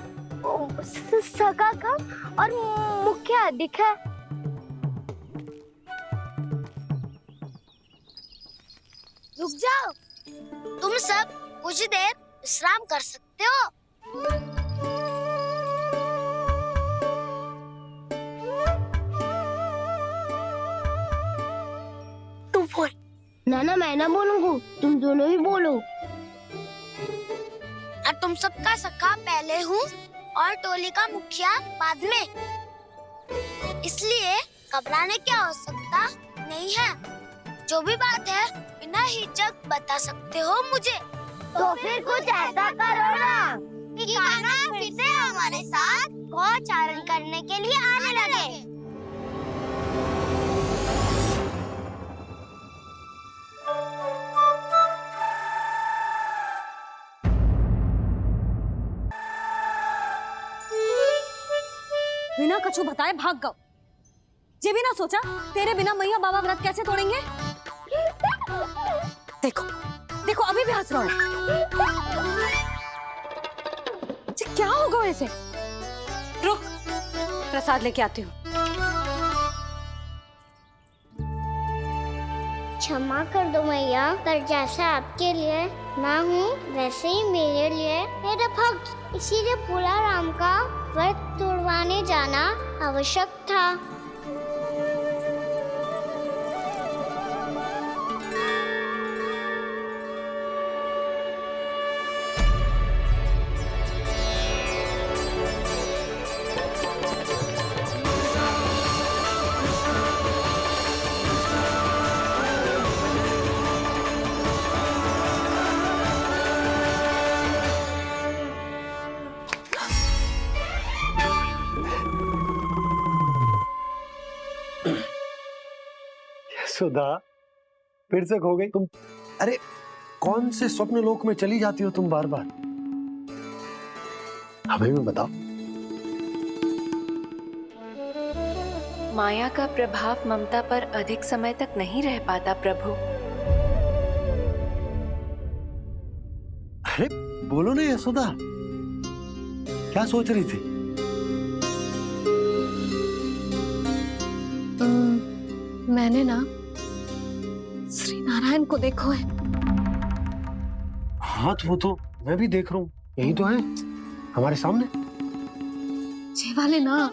सगा काम और मुख्य अधिक है। रुक जाओ, तुम सब कुछ देर विश्राम कर सकते हो। तू बोल। ना मैं ना बोलूंगा, तुम दोनों ही बोलो। और तुम सबका सखा पहले हूँ और टोली का मुखिया बाद में, इसलिए घबराने की आवश्यकता नहीं है। जो भी बात है बिना हिचक बता सकते हो मुझे। तो फिर कुछ ऐसा करो ना कि कान्हा फिर से हमारे साथ गोचारण करने के लिए आने लगे। बिना कछु बताए भाग गओ। ये भी ना सोचा तेरे बिना मैया बाबा व्रत कैसे तोड़ेंगे। देखो देखो अभी भी हंस रहा है। क्या होगा वैसे? रुक, प्रसाद लेके आती हूँ। क्षमा कर दो मैया, पर जैसा आपके लिए मैं हूँ वैसे ही मेरे लिए मेरा भक्त, इसीलिए भोला राम का व्रत तोड़वाने जाना आवश्यक था। सुधा, फिर से खो गई तुम। अरे कौन से स्वप्न लोक में चली जाती हो तुम बार बार? हमें भी बताओ। माया का प्रभाव ममता पर अधिक समय तक नहीं रह पाता प्रभु। अरे बोलो ना यशोदा, क्या सोच रही थी? मैंने ना श्री नारायण को देखो है। हाँ तो वो तो मैं भी देख रहा हूँ, यही तो है हमारे सामने। ये वाले ना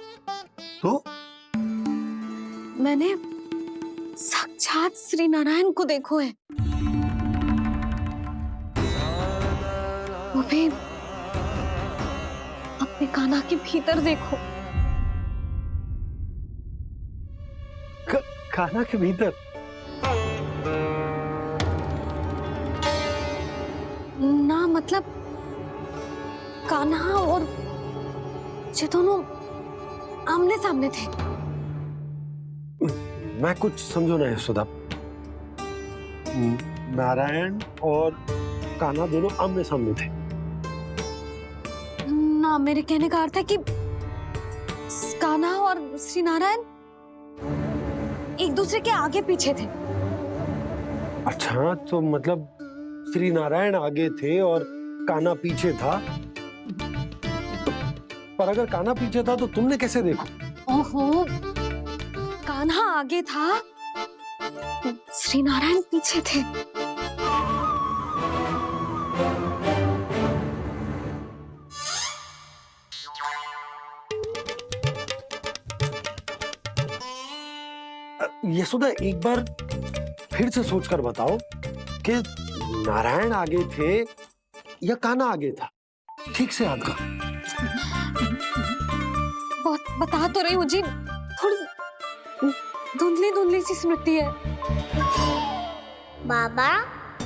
तो मैंने साक्षात श्री नारायण को देखो है, वो भी अपने कान्हा के भीतर देखो। कान्हा के भीतर? ना मतलब कान्हा और ये दोनों आमने सामने थे। मैं कुछ समझो ना यशोदा। नारायण और कान्हा दोनों आमने सामने थे। ना, मेरे कहने का अर्थ है कि कान्हा और श्री नारायण एक दूसरे के आगे पीछे थे। अच्छा, तो मतलब श्री नारायण आगे थे और कान्हा पीछे था। पर अगर कान्हा पीछे था तो तुमने कैसे देखा? ओहो, कान्हा आगे था, श्री नारायण पीछे थे। यशोदा, एक बार फिर से सोचकर बताओ कि नारायण आगे थे या कान्हा आगे था? ठीक से याद कर। बहुत बता तो रही हूँ जी, थोड़ी धुंधली धुंधली सी स्मृति है। बाबा,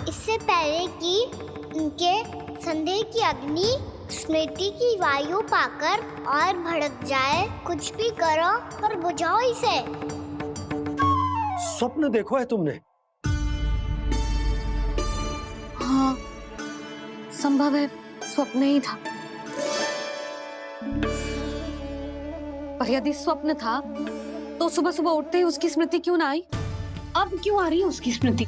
इससे पहले कि उनके संदेह की अग्नि स्मृति की वायु पाकर और भड़क जाए, कुछ भी करो और बुझाओ इसे। स्वप्न देखो है तुमने? हाँ, संभव है स्वप्न ही था। पर यदि स्वप्न था तो सुबह सुबह उठते ही उसकी स्मृति क्यों ना आई? अब क्यों आ रही है उसकी स्मृति?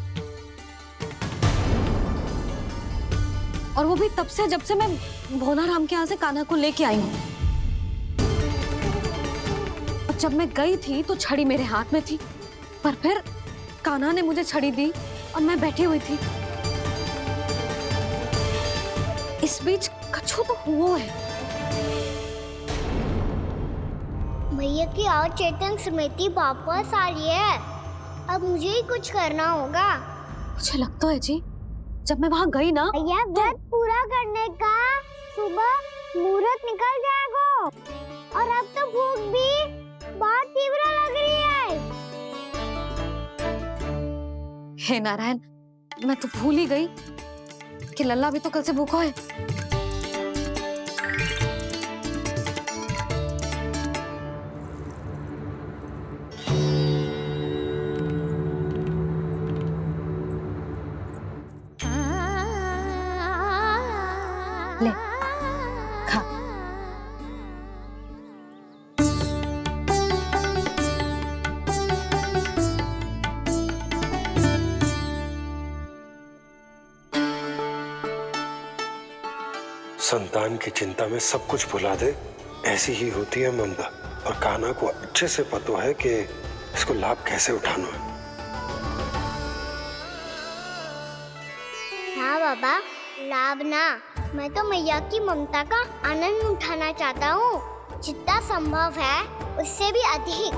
और वो भी तब से जब से मैं भोलाराम के यहाँ से कान्हा को लेके आई हूँ। और जब मैं गई थी तो छड़ी मेरे हाथ में थी, पर फिर कान्हा ने मुझे छड़ी दी और मैं बैठी हुई थी। इस बीच कछु तो हुआ है। भैया की अचेतन स्मृति वापस आ रही है। अब मुझे ही कुछ करना होगा। मुझे लगता है जी, जब मैं वहाँ गई ना, भैया व्रत पूरा करने का सुबह मुहूर्त निकल जाएगा और अब तो भूख भी बहुत तीव्र लग रही है। हे नारायण, मैं तो भूल ही गई कि लल्ला भी तो कल से भूखा है। ले, खा। संतान की चिंता में सब कुछ भुला दे, ऐसी ही होती है ममता। और कान्हा को अच्छे से पता है कि इसको लाभ कैसे उठाना है। हाँ बाबा, लाभ ना, मैं तो मैया की ममता का आनंद उठाना चाहता हूँ, जितना संभव है उससे भी अधिक।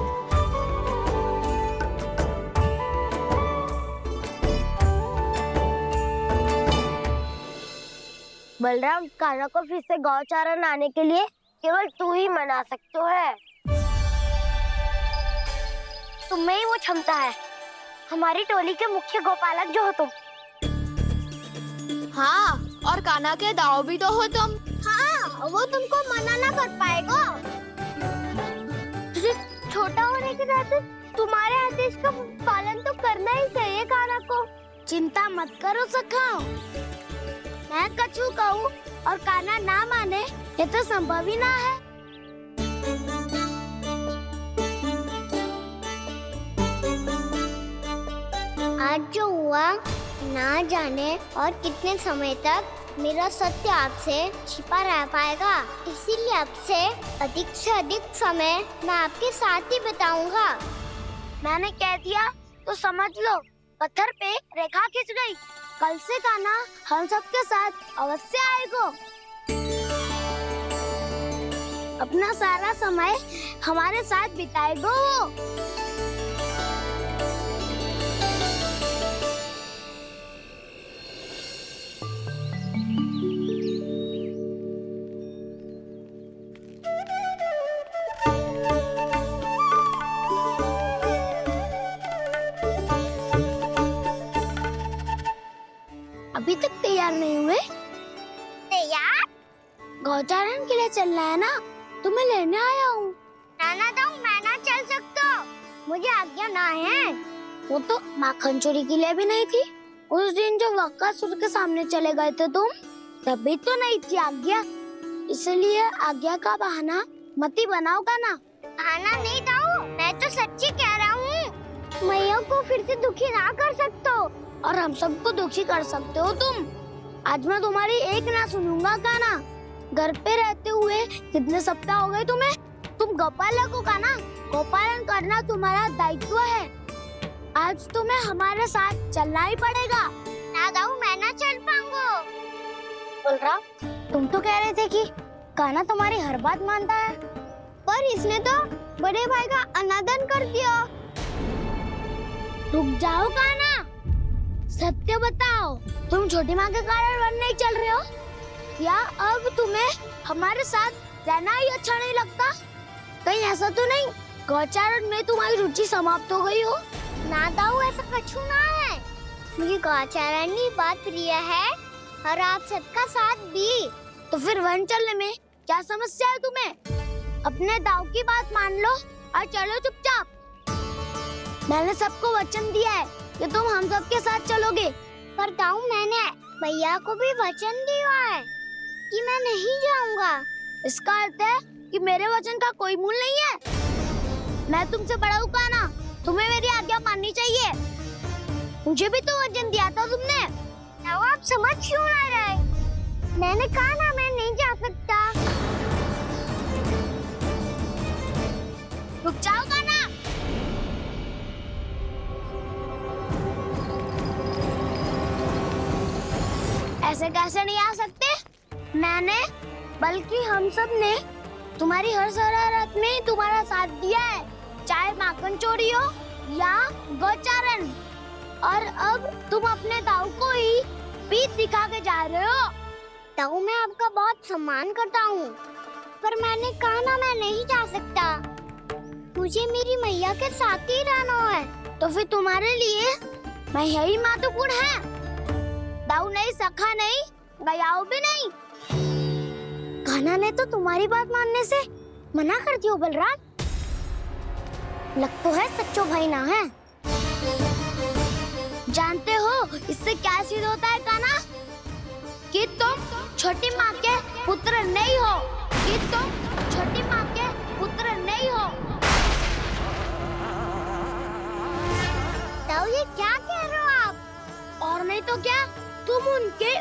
बलराम, कान्हा को फिर से गौचारण आने के लिए केवल तू ही मना सकते है। तुम्हें ही वो क्षमता है, हमारी टोली के मुख्य गोपालक जो हो तुम। हाँ, और कान्हा के दाव भी तो हो तुम। हाँ, वो तुमको मना ना कर पाएगा। छोटा होने के नाते तुम्हारे आदेश का पालन तो करना ही चाहिए कान्हा को। चिंता मत करो सखाओ, मैं कछु कहूँ और कान्हा ना माने, ये तो संभव ही ना है। आज जो हुआ ना जाने और कितने समय तक मेरा सत्य आपसे छिपा रह पाएगा, इसीलिए आपसे अधिक से अधिक समय मैं आपके साथ ही बिताऊंगा। मैंने कह दिया तो समझ लो, पत्थर पे रेखा खींच गई। कल से कान्हा हम सबके साथ अवश्य आएगा। अपना सारा समय हमारे साथ बिताएगा वो। अभी तक तैयार नहीं हुए? तैयार? गौचारण के लिए चलना है ना? तो मैं लेने आया हूँ। नाना दाऊ मैं ना चल सकता, मुझे आज्ञा ना है। वो तो माखन चोरी के लिए भी नहीं थी। उस दिन जो बकासुर के सामने चले गए थे तुम, तभी तो नहीं थी आज्ञा। इसलिए आज्ञा का बहाना मत ही बनाओ कान्हा। बहाना नहीं दाऊ, मैं तो सच्ची कह रहा हूँ। मैया को फिर से दुखी ना कर सकते हो और हम सबको दुखी कर सकते हो तुम। आज मैं तुम्हारी एक ना सुनूंगा कान्हा। घर पे रहते हुए कितने सप्ताह हो गए तुम्हें? तुम गोपालक हो कान्हा, गोपालन करना तुम्हारा दायित्व है। आज तुम्हें हमारे साथ चलना ही पड़ेगा। ना दाऊ मैं ना चल पाऊंगा। बलराम, तुम तो कह रहे थे कि कान्हा तुम्हारी हर बात मानता है, पर इसने तो बड़े भाई का अनादर कर दिया। रुक जाओ कान्हा, सत्य बताओ, तुम छोटी माँ के कारण वन नहीं चल रहे हो या अब तुम्हें हमारे साथ रहना ही अच्छा नहीं लगता? कहीं ऐसा तो नहीं गौचारण में तुम्हारी रुचि समाप्त हो गई हो? ना दाऊ ऐसा कछु ना है, मुझे गौचारण की बात प्रिय है और आप सबका साथ भी। तो फिर वन चलने में क्या समस्या है तुम्हें? अपने दाऊ की बात मान लो और चलो चुपचाप। मैंने सबको वचन दिया है कि तुम हम सबके साथ चलोगे। पर दाऊ मैंने भैया को भी वचन दिया है कि मैं नहीं जाऊंगा। इसका अर्थ है कि मेरे वचन का कोई मूल नहीं है। मैं तुमसे बड़ा हूँ कान्हा, तुम्हें मेरी आज्ञा माननी चाहिए। मुझे भी तो वचन दिया था तुमने। दाऊ आप समझ क्यों आ रहे? मैंने कहा ना मैं नहीं जा सकता। रुक जाओ कान्हा। ऐसे कैसे नहीं आ सकते? मैंने बल्कि हम सब ने तुम्हारी हर शरारत में तुम्हारा साथ दिया है, चाहे माखन चोरी हो या गोचारण। और अब तुम अपने दाऊ को ही पीठ दिखा के जा रहे हो। दाऊ मैं आपका बहुत सम्मान करता हूँ, पर मैंने कहा ना मैं नहीं जा सकता। मुझे मेरी मैया के साथ ही रहना है। तो फिर तुम्हारे लिए मैं यही महत्वपूर्ण है। दाऊ नहीं, सखा नहीं, गयाऊ भी नहीं। कान्हा ने तो तुम्हारी बात मानने से मना कर दिया बलराम। लग तो है सच्चो भाई ना है। जानते हो इससे क्या सिद्ध होता है कान्हा? कि तुम छोटी माँ के पुत्र नहीं हो, कि तुम छोटी माँ के पुत्र नहीं हो। दाऊ ये क्या कह रहे हो आप? और नहीं तो क्या, तुम उनके